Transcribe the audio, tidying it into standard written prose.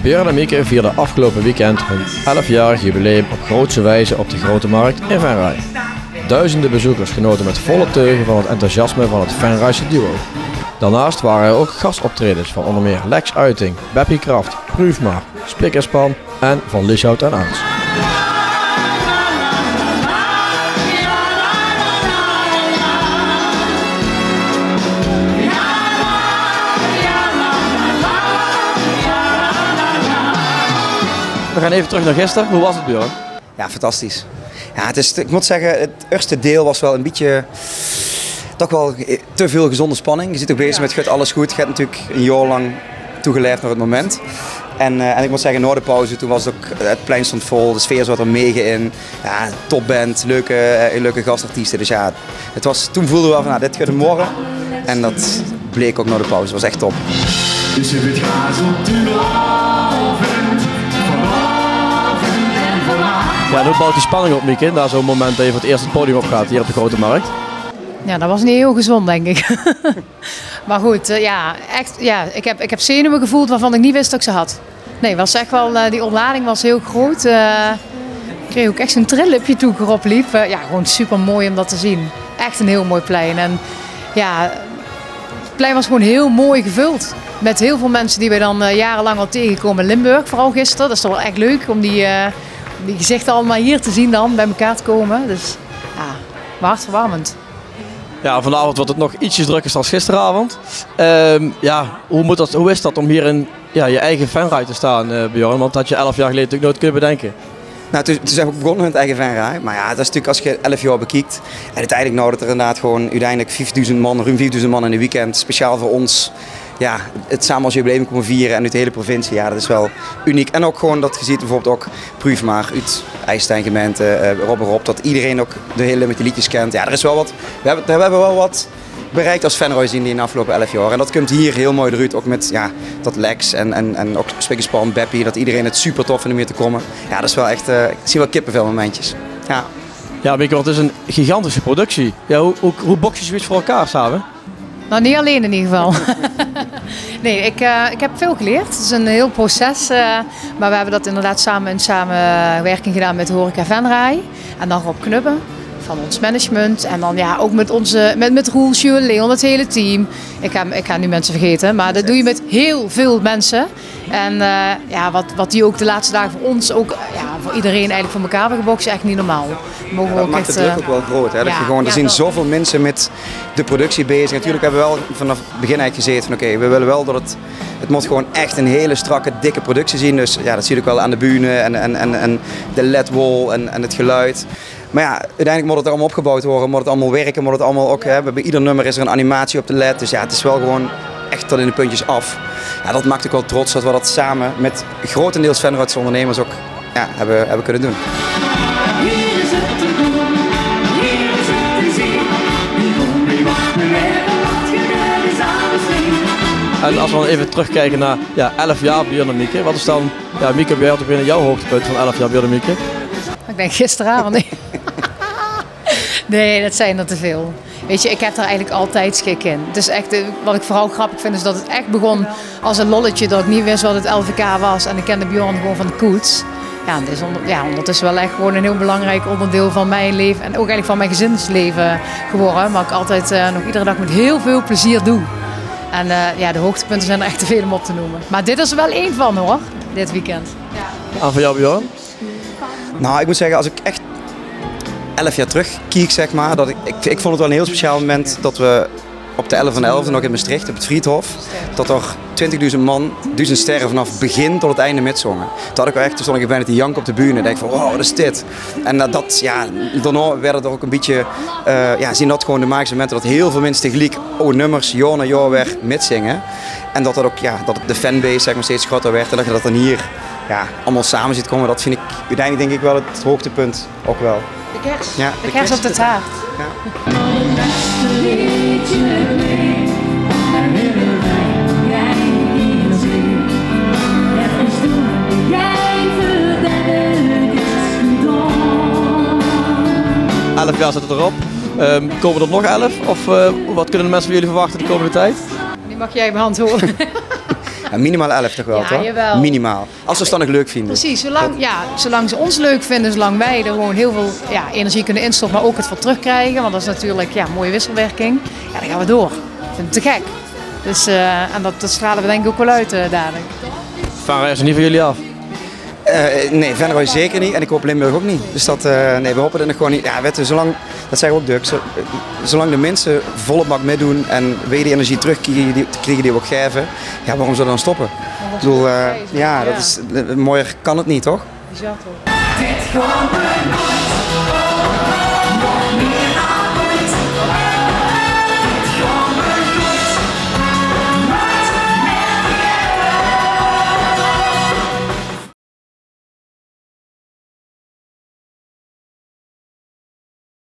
Björn en Mieke vierden afgelopen weekend hun 11-jarig jubileum op grootse wijze op de Grote Markt in Venray. Duizenden bezoekers genoten met volle teugen van het enthousiasme van het Venrayse duo. Daarnaast waren er ook gastoptredens van onder meer Lex Uiting, Beppie Kraft, Prüfmaar, Spik & Span en Van Lieshout en Aans. We gaan even terug naar gisteren. Hoe was het, Björn? Ja, fantastisch. Ja, ik moet zeggen, het eerste deel was wel een beetje, toch wel te veel gezonde spanning. Je zit ook bezig met gaat alles goed. Je hebt natuurlijk een jaar lang toegeleefd naar het moment. En ik moet zeggen, na de pauze, toen was het plein stond vol, de sfeer zat er mega in. Ja, topband, leuke gastartiesten. Dus ja, toen voelden we wel van, dit gaat hem worden. En dat bleek ook na de pauze. Het was echt top. Dus je weet gaan op de Ja, hoe bouwt die spanning op, Mieke? Daar zo'n moment dat je voor het eerst het podium op gaat hier op de Grote Markt. Ja, dat was niet heel gezond, denk ik. Maar goed, ik heb zenuwen gevoeld waarvan ik niet wist dat ik ze had. Nee, was echt wel, die ontlading was heel groot. Ik kreeg ook echt zo'n trillipje toen ik erop liep. Ja, gewoon super mooi om dat te zien. Echt een heel mooi plein. En ja, het plein was gewoon heel mooi gevuld. Met heel veel mensen die wij dan jarenlang al tegenkomen in Limburg, vooral gisteren. Dat is toch wel echt leuk om die gezichten allemaal hier te zien dan, bij elkaar te komen. Dus ja, hartverwarmend. Ja, vanavond wordt het nog ietsjes drukker dan gisteravond. Hoe is dat om hier in je eigen Venray te staan, Björn? Want dat had je 11 jaar geleden natuurlijk nooit kunnen bedenken. Nou, toen zijn we ook begonnen met het eigen Venray. Maar ja, dat is natuurlijk als je 11 jaar bekijkt. En uiteindelijk nou dat er inderdaad gewoon uiteindelijk 5000 man, ruim 5000 man in een weekend, speciaal voor ons, ja, het samen als jubileum komen vieren en uit de hele provincie. Ja, dat is wel uniek. En ook gewoon dat je ziet bijvoorbeeld ook Prüfmaar, uit IJsselstein gemeente, Rob, dat iedereen ook de hele met die liedjes kent. Ja, er is wel wat. We hebben wel wat bereikt als Venray zien in de afgelopen 11 jaar. En dat komt hier heel mooi eruit, ook met dat Lex en ook Spik & Span, Beppie, dat iedereen het super tof vindt om hier te komen. Ja, dat is wel echt, ik zie wel kippenvel momentjes. Ja. Ja, Mieke, want het is een gigantische productie. Ja, hoe box je zoiets voor elkaar samen? Nou, niet alleen in ieder geval. Nee, ik heb veel geleerd. Het is een heel proces. Maar we hebben dat inderdaad samen in samenwerking gedaan met Horeca Venray. En dan Rob Knubbe van ons management. En dan ook met Roel, Jules, Leon, het hele team. Ik ga nu mensen vergeten, maar dat doe je met heel veel mensen. En wat die ook de laatste dagen voor ons, ook voor iedereen eigenlijk voor elkaar hebben gebokst, is echt niet normaal. Dat maakt de druk ook wel groot. Hè? Er zijn zoveel mensen met de productie bezig. Natuurlijk hebben we wel vanaf het begin eigenlijk gezeten van oké, we willen wel dat het moet gewoon echt een hele strakke, dikke productie zien. Dus ja, dat zie je ook wel aan de bühne en de LED-wall en het geluid. Maar ja, uiteindelijk moet het allemaal opgebouwd worden, moet het allemaal werken, moet het allemaal ook hebben. Bij ieder nummer is er een animatie op de LED. Dus ja, het is wel gewoon echt tot in de puntjes af. Ja, dat maakt ook wel trots dat we dat samen met grotendeels Venrayse ondernemers ook hebben kunnen doen. En als we dan even terugkijken naar 11 jaar Björn en Mieke, wat is dan, Mieke, bij jou binnen jouw hoogtepunt van 11 jaar Björn en Mieke? Ik denk gisteravond. Nee. Nee, dat zijn er te veel. Weet je, ik heb daar eigenlijk altijd schik in. Het is echt, wat ik vooral grappig vind, is dat het echt begon als een lolletje. Dat ik niet wist wat het LVK was. En ik kende Björn gewoon van de koets. Ja, het is ondertussen wel echt gewoon een heel belangrijk onderdeel van mijn leven. En ook eigenlijk van mijn gezinsleven geworden. Maar ik altijd nog iedere dag met heel veel plezier doe. En de hoogtepunten zijn er echt te veel om op te noemen. Maar dit is er wel één van hoor, dit weekend. Ja. En voor jou Björn? Nou, ik moet zeggen, als ik echt 11 jaar terug kijk, zeg maar, dat ik vond het wel een heel speciaal moment dat we op de 11/11 nog in Maastricht, op het Friedhof, dat er 20.000 man, 1000 sterren vanaf begin tot het einde mitzongen. Toen stond ik bijna te janken op de bühne en dacht van, wow, wat is dit? En daarna werden er ook een beetje, zien dat gewoon de magische momenten dat heel veel mensen tegelijk nummers, jaar na jaar weer mitzingen. En dat ook, dat de fanbase zeg maar, steeds groter werd en dat je dat dan hier allemaal samen ziet komen, dat vind ik uiteindelijk denk ik wel het hoogtepunt ook wel. De kers, de kers op de taart. Ja. Elf jaar zit het erop. Komen er nog 11? Of wat kunnen de mensen van jullie verwachten de komende tijd? Die mag jij beantwoorden. Ja, minimaal 11 toch wel, Ja, toch? jawel. Minimaal. Als ze het dan ook leuk vinden. Precies, zolang ze ons leuk vinden, zolang wij er gewoon heel veel energie kunnen instoppen, maar ook het voor terugkrijgen. Want dat is natuurlijk een mooie wisselwerking. Ja, dan gaan we door. Ik vind het te gek. Dus, en dat stralen we denk ik ook wel uit dadelijk. Venray is er niet van jullie af? Nee, Venray zeker niet en ik hoop Limburg ook niet. Dus nee, we hopen dat nog gewoon niet. Ja, weet je, zolang, dat zeggen we ook Duk, zolang de mensen volle bak meedoen en weer die energie terugkrijgen die we ook geven, ja, waarom zou we dan stoppen? Ik bedoel, ja, dat is, mooier kan het niet, toch? Bizar toch?